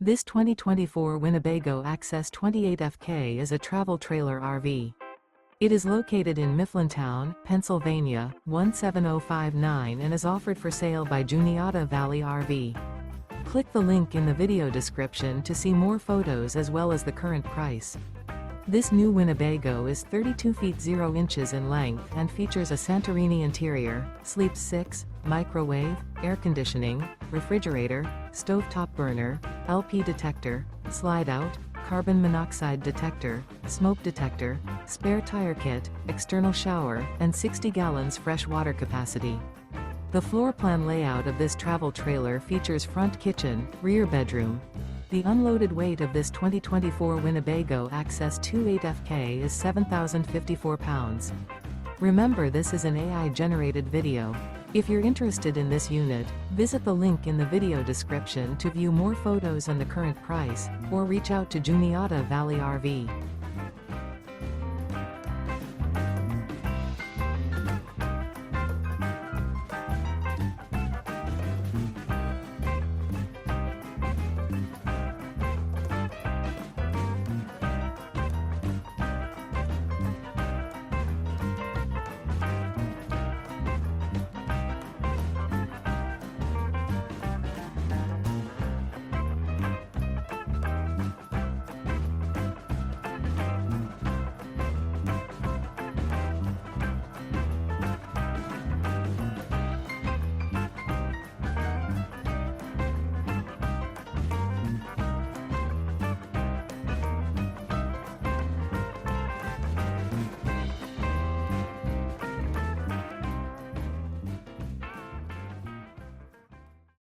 This 2024 Winnebago Access 28FK is a travel trailer RV. It is located in Mifflintown, Pennsylvania, 17059 and is offered for sale by Juniata Valley RV. Click the link in the video description to see more photos as well as the current price. This new Winnebago is 32 feet 0 inches in length and features a Santorini interior, sleeps 6, microwave, air conditioning, refrigerator, stovetop burner, LP detector, slide-out, carbon monoxide detector, smoke detector, spare tire kit, external shower, and 60 gallons fresh water capacity. The floor plan layout of this travel trailer features front kitchen, rear bedroom. The unloaded weight of this 2024 Winnebago Access 28FK is 7,054 pounds. Remember, this is an AI-generated video. If you're interested in this unit, visit the link in the video description to view more photos and the current price, or reach out to Juniata Valley RV.